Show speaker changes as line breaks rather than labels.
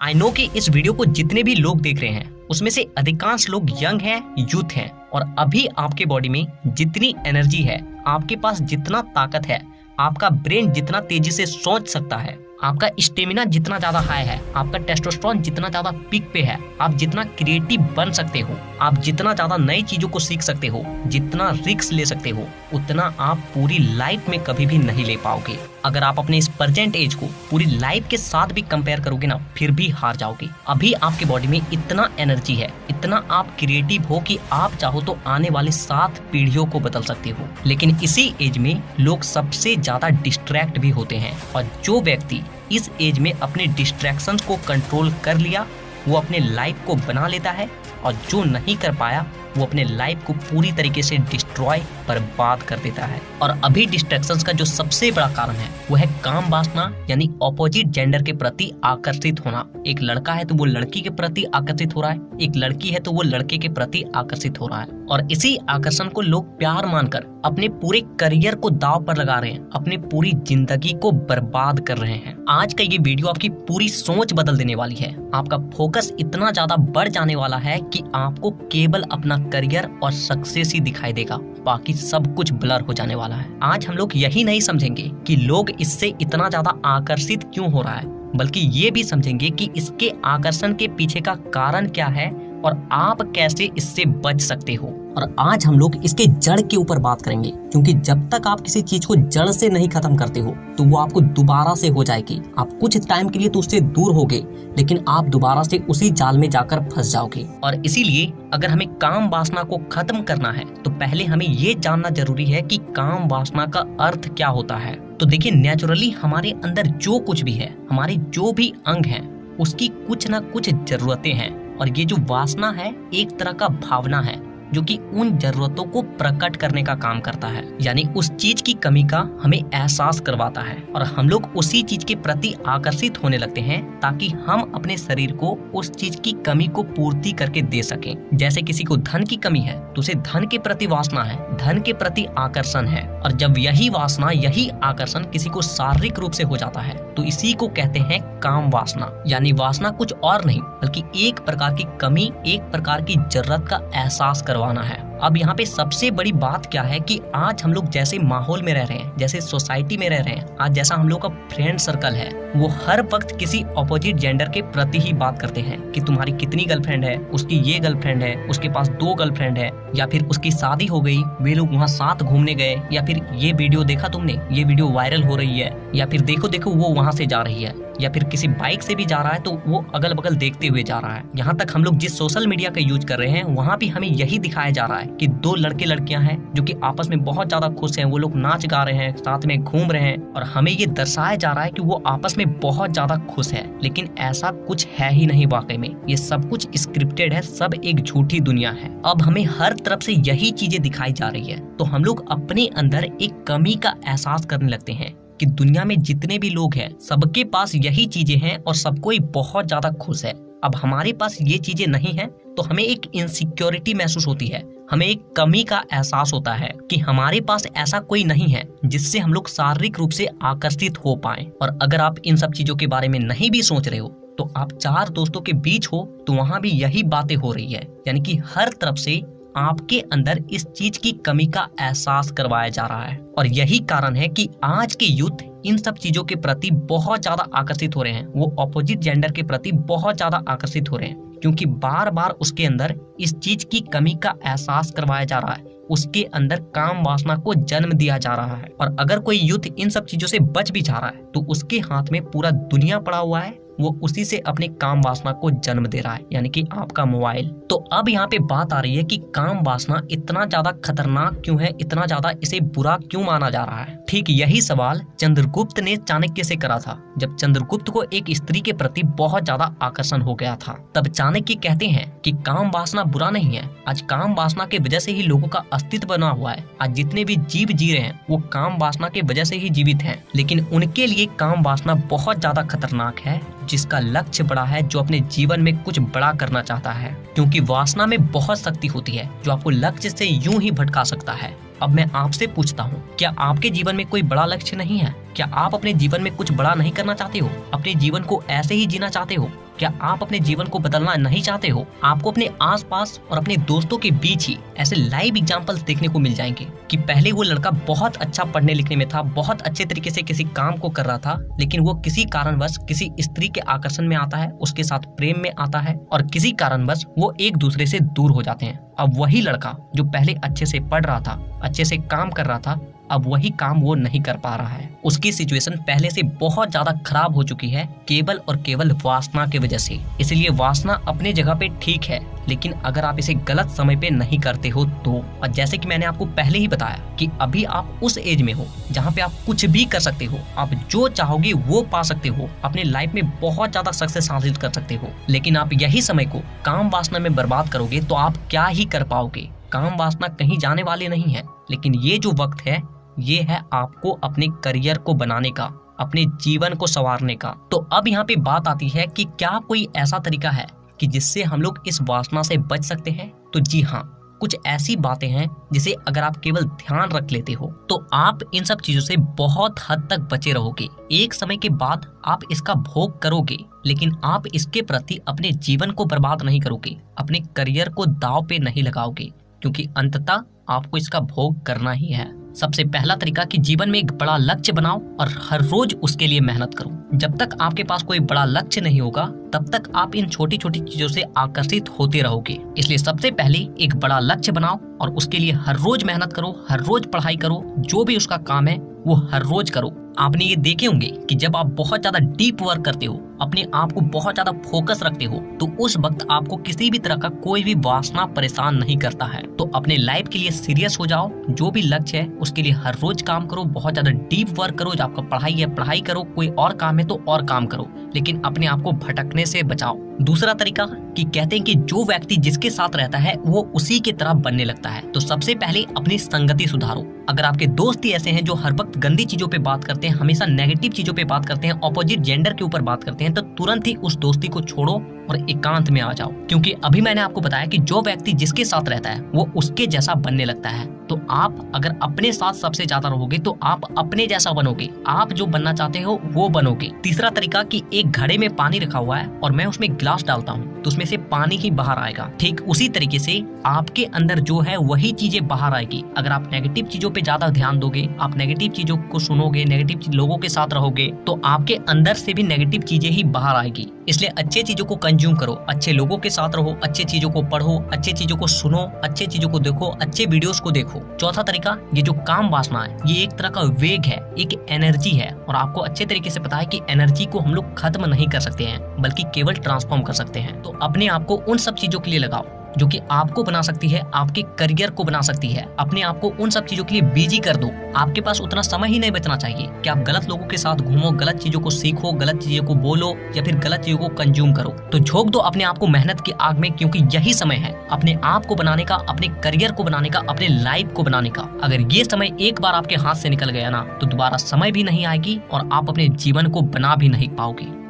I know कि इस video को जितने भी लोग देख रहे हैं उसमें से अधिकांश लोग यंग हैं, यूथ हैं और अभी आपके बॉडी में जितनी एनर्जी है, आपके पास जितना ताकत है, आपका ब्रेन जितना तेजी से सोच सकता है, आपका स्टेमिना जितना ज्यादा हाई है, आपका टेस्टोस्टेरोन जितना ज्यादा पीक पे है, आप जितना क्रिएटिव बन सकते हो, आप जितना ज्यादा नई चीजों को सीख सकते हो, जितना रिस्क ले सकते हो, उतना आप पूरी लाइफ में कभी भी नहीं ले पाओगे। अगर आप अपने इस प्रेजेंट एज को पूरी लाइफ के साथ भी कंपेयर करोगे ना, फिर भी हार जाओगे। अभी आपके बॉडी में इतना एनर्जी है, इतना आप क्रिएटिव हो कि आप चाहो तो आने वाली 7 पीढ़ियों को बदल सकते हो। लेकिन इसी एज में लोग सबसे ज्यादा डिस्ट्रैक्ट भी होते हैं और जो व्यक्ति इस एज में अपने डिस्ट्रैक्शंस को कंट्रोल कर लिया वो अपने लाइफ को बना लेता है और जो नहीं कर पाया वो अपने लाइफ को पूरी तरीके से डिस्ट्रॉय बर्बाद कर देता है। और अभी डिस्ट्रैक्शंस का जो सबसे बड़ा कारण है वो है काम वासना, यानी ऑपोजिट जेंडर के प्रति आकर्षित होना। एक लड़का है तो वो लड़की के प्रति आकर्षित हो रहा है, एक लड़की है तो वो लड़के के प्रति आकर्षित हो रहा है और इसी आकर्षण को लोग प्यार मानकर अपने पूरे करियर को दांव पर लगा रहे हैं, अपनी पूरी जिंदगी को बर्बाद कर रहे हैं। आज का ये वीडियो आपकी पूरी सोच बदल देने वाली है। आपका फोकस इतना ज्यादा बढ़ जाने वाला है कि आपको केवल अपना करियर और सक्सेस ही दिखाई देगा, बाकी सब कुछ ब्लर हो जाने वाला है। आज हम लोग यही नहीं समझेंगे कि लोग इससे इतना ज्यादा आकर्षित क्यों हो रहा है, बल्कि ये भी समझेंगे कि इसके आकर्षण के पीछे का कारण क्या है और आप कैसे इससे बच सकते हो। और आज हम लोग इसके जड़ के ऊपर बात करेंगे, क्योंकि जब तक आप किसी चीज को जड़ से नहीं खत्म करते हो तो वो आपको दोबारा से हो जाएगी। आप कुछ टाइम के लिए तो उससे दूर होगे, लेकिन आप दोबारा से उसी जाल में जाकर फंस जाओगे। और इसीलिए अगर हमें काम वासना को खत्म करना है तो पहले हमें ये जानना जरूरी है कि काम वासना का अर्थ क्या होता है। तो देखिए, नेचुरली हमारे अंदर जो कुछ भी है, हमारे जो भी अंग हैं, उसकी कुछ ना कुछ जरूरतें हैं और ये जो वासना है एक तरह का भावना है जो कि उन जरूरतों को प्रकट करने का काम करता है, यानी उस चीज की कमी का हमें एहसास करवाता है और हम लोग उसी चीज के प्रति आकर्षित होने लगते हैं ताकि हम अपने शरीर को उस चीज की कमी को पूर्ति करके दे सकें। जैसे किसी को धन की कमी है तो उसे धन के प्रति वासना है, धन के प्रति आकर्षण है, और जब यही वासना, यही आकर्षण किसी को शारीरिक रूप से हो जाता है तो इसी को कहते हैं काम वासना। यानी वासना कुछ और नहीं बल्कि एक प्रकार की कमी, एक प्रकार की जरूरत का एहसास करवाना है। अब यहाँ पे सबसे बड़ी बात क्या है कि आज हम लोग जैसे माहौल में रह रहे हैं, जैसे सोसाइटी में रह रहे हैं, आज जैसा हम लोग का फ्रेंड सर्कल है, वो हर वक्त किसी ऑपोजिट जेंडर के प्रति ही बात करते हैं कि तुम्हारी कितनी गर्लफ्रेंड है, उसकी ये गर्लफ्रेंड है, उसके पास 2 गर्लफ्रेंड है, या फिर उसकी शादी हो गई, वे लोग वहाँ साथ घूमने गए, या फिर ये वीडियो देखा तुमने, ये वीडियो वायरल हो रही है, या फिर देखो देखो वो वहाँ से जा रही है, या फिर किसी बाइक से भी जा रहा है तो वो अगल बगल देखते हुए जा रहा है। यहाँ तक हम लोग जिस सोशल मीडिया का यूज कर रहे हैं वहाँ भी हमें यही दिखाया जा रहा है कि 2 लड़के लड़कियां हैं जो कि आपस में बहुत ज्यादा खुश हैं, वो लोग नाच गा रहे हैं, साथ में घूम रहे हैं और हमें ये दर्शाया जा रहा है कि वो आपस में बहुत ज्यादा खुश है। लेकिन ऐसा कुछ है ही नहीं वाकई में, ये सब कुछ स्क्रिप्टेड है, सब एक झूठी दुनिया है। अब हमें हर तरफ से यही चीजें दिखाई जा रही है तो हम लोग अपने अंदर एक कमी का एहसास करने लगते हैं कि दुनिया में जितने भी लोग हैं सबके पास यही चीजें हैं और सब कोई बहुत ज्यादा खुश है। अब हमारे पास ये चीजें नहीं है तो हमें एक इनसिक्योरिटी महसूस होती है, हमें एक कमी का एहसास होता है कि हमारे पास ऐसा कोई नहीं है जिससे हम लोग शारीरिक रूप से आकर्षित हो पाएं। और अगर आप इन सब चीजों के बारे में नहीं भी सोच रहे हो तो आप 4 दोस्तों के बीच हो तो वहाँ भी यही बातें हो रही है, यानी कि हर तरफ से आपके अंदर इस चीज की कमी का एहसास करवाया जा रहा है। और यही कारण है कि आज के यूथ इन सब चीजों के प्रति बहुत ज्यादा आकर्षित हो रहे हैं, वो ऑपोजिट जेंडर के प्रति बहुत ज्यादा आकर्षित हो रहे हैं, क्योंकि बार बार उसके अंदर इस चीज की कमी का एहसास करवाया जा रहा है, उसके अंदर काम वासना को जन्म दिया जा रहा है। और अगर कोई यूथ इन सब चीजों से बच भी जा रहा है तो उसके हाथ में पूरा दुनिया पड़ा हुआ है, वो उसी से अपने काम वासना को जन्म दे रहा है, यानी कि आपका मोबाइल। तो अब यहाँ पे बात आ रही है कि काम वासना इतना ज्यादा खतरनाक क्यों है, इतना ज्यादा इसे बुरा क्यों माना जा रहा है। ठीक यही सवाल चंद्रगुप्त ने चाणक्य से करा था। जब चंद्रगुप्त को एक स्त्री के प्रति बहुत ज्यादा आकर्षण हो गया था तब चाणक्य कहते हैं कि काम वासना बुरा नहीं है, आज काम वासना के वजह से ही लोगों का अस्तित्व बना हुआ है, आज जितने भी जीव जी रहे हैं वो काम वासना के वजह से ही जीवित हैं। लेकिन उनके लिए काम वासना बहुत ज्यादा खतरनाक है, जिसका लक्ष्य बड़ा है, जो अपने जीवन में कुछ बड़ा करना चाहता है, क्योंकि वासना में बहुत शक्ति होती है जो आपको लक्ष्य से यूं ही भटका सकता है। अब मैं आपसे पूछता हूँ, क्या आपके जीवन में कोई बड़ा लक्ष्य नहीं है? क्या आप अपने जीवन में कुछ बड़ा नहीं करना चाहते हो? अपने जीवन को ऐसे ही जीना चाहते हो? क्या आप अपने जीवन को बदलना नहीं चाहते हो? आपको अपने आसपास और अपने दोस्तों के बीच ही ऐसे लाइव एग्जांपल्स देखने को मिल जाएंगे कि पहले वो लड़का बहुत अच्छा पढ़ने लिखने में था, बहुत अच्छे तरीके से किसी काम को कर रहा था, लेकिन वो किसी कारणवश किसी स्त्री के आकर्षण में आता है, उसके साथ प्रेम में आता है और किसी कारणवश वो एक दूसरे से दूर हो जाते हैं। अब वही लड़का जो पहले अच्छे से पढ़ रहा था, अच्छे से काम कर रहा था, अब वही काम वो नहीं कर पा रहा है। उसकी सिचुएशन पहले से बहुत ज्यादा खराब हो चुकी है, केवल और केवल वासना की वजह से। इसलिए वासना अपने जगह पे ठीक है, लेकिन अगर आप इसे गलत समय पे नहीं करते हो तो। और जैसे कि मैंने आपको पहले ही बताया कि अभी आप उस एज में हो जहाँ पे आप कुछ भी कर सकते हो, आप जो चाहोगे वो पा सकते हो, अपने लाइफ में बहुत ज्यादा सक्सेस हासिल कर सकते हो। लेकिन आप यही समय को काम वासना में बर्बाद करोगे तो आप क्या ही कर पाओगे। काम वासना कहीं जाने वाले नहीं है, लेकिन ये जो वक्त है ये है आपको अपने करियर को बनाने का, अपने जीवन को संवारने का। तो अब यहाँ पे बात आती है कि क्या कोई ऐसा तरीका है कि जिससे हम लोग इस वासना से बच सकते हैं? तो जी हाँ, कुछ ऐसी बातें हैं जिसे अगर आप केवल ध्यान रख लेते हो तो आप इन सब चीजों से बहुत हद तक बचे रहोगे। एक समय के बाद आप इसका भोग करोगे, लेकिन आप इसके प्रति अपने जीवन को बर्बाद नहीं करोगे, अपने करियर को दांव पे नहीं लगाओगे, क्योंकि अंततः आपको इसका भोग करना ही है। सबसे पहला तरीका कि जीवन में एक बड़ा लक्ष्य बनाओ और हर रोज उसके लिए मेहनत करो। जब तक आपके पास कोई बड़ा लक्ष्य नहीं होगा तब तक आप इन छोटी छोटी चीजों से आकर्षित होते रहोगे। इसलिए सबसे पहले एक बड़ा लक्ष्य बनाओ और उसके लिए हर रोज मेहनत करो, हर रोज पढ़ाई करो, जो भी उसका काम है वो हर रोज करो। आपने ये देखे होंगे कि जब आप बहुत ज्यादा डीप वर्क करते हो, अपने आप को बहुत ज्यादा फोकस रखते हो, तो उस वक्त आपको किसी भी तरह का कोई भी वासना परेशान नहीं करता है। तो अपने लाइफ के लिए सीरियस हो जाओ, जो भी लक्ष्य है उसके लिए हर रोज काम करो, बहुत ज्यादा डीप वर्क करो। जो आपका पढ़ाई है पढ़ाई करो, कोई और काम है तो और काम करो, लेकिन अपने आप को भटकने से बचाओ। दूसरा तरीका कि कहते हैं कि जो व्यक्ति जिसके साथ रहता है वो उसी की तरह बनने लगता है। तो सबसे पहले अपनी संगति सुधारो। अगर आपके दोस्त ही ऐसे हैं जो हर वक्त गंदी चीजों पे बात करते हैं, हमेशा नेगेटिव चीजों पे बात करते हैं, ऑपोजिट जेंडर के ऊपर बात करते हैं, तो तुरंत ही उस दोस्ती को छोड़ो और एकांत में आ जाओ। क्योंकि अभी मैंने आपको बताया कि जो व्यक्ति जिसके साथ रहता है वो उसके जैसा बनने लगता है। तो आप अगर अपने साथ सबसे ज्यादा रहोगे तो आप अपने जैसा बनोगे, आप जो बनना चाहते हो वो बनोगे। तीसरा तरीका कि एक घड़े में पानी रखा हुआ है और मैं उसमें गिलास डालता हूँ तो उसमें से पानी ही बाहर आएगा। ठीक उसी तरीके से आपके अंदर जो है वही चीजें बाहर आएगी। अगर आप नेगेटिव चीजों पे ज्यादा ध्यान दोगे, आप नेगेटिव चीजों को सुनोगे, नेगेटिव लोगों के साथ रहोगे, तो आपके अंदर से भी नेगेटिव चीजें ही बाहर आएगी। इसलिए अच्छे चीजों को कंज्यूम करो, अच्छे लोगों के साथ रहो, अच्छे चीजों को पढ़ो, अच्छे चीजों को सुनो, अच्छे चीजों को देखो, अच्छे वीडियोस को देखो। चौथा तरीका, ये जो काम वासना है ये एक तरह का वेग है, एक एनर्जी है, और आपको अच्छे तरीके से पता है कि एनर्जी को हम लोग खत्म नहीं कर सकते हैं बल्कि केवल ट्रांसफॉर्म कर सकते हैं। तो अपने आप को उन सब चीजों के लिए लगाओ जो कि आपको बना सकती है, आपके करियर को बना सकती है। अपने आप को उन सब चीजों के लिए बिजी कर दो। आपके पास उतना समय ही नहीं बचना चाहिए कि आप गलत लोगों के साथ घूमो, गलत चीजों को सीखो, गलत चीजों को बोलो या फिर गलत चीजों को कंज्यूम करो। तो झोंक दो अपने आप को मेहनत की आग में, क्योंकि यही समय है अपने आप को बनाने का, अपने करियर को बनाने का, अपने लाइफ को बनाने का। अगर ये समय एक बार आपके हाथ से निकल गया ना तो दोबारा समय भी नहीं आएगी और आप अपने जीवन को बना भी नहीं पाओगे।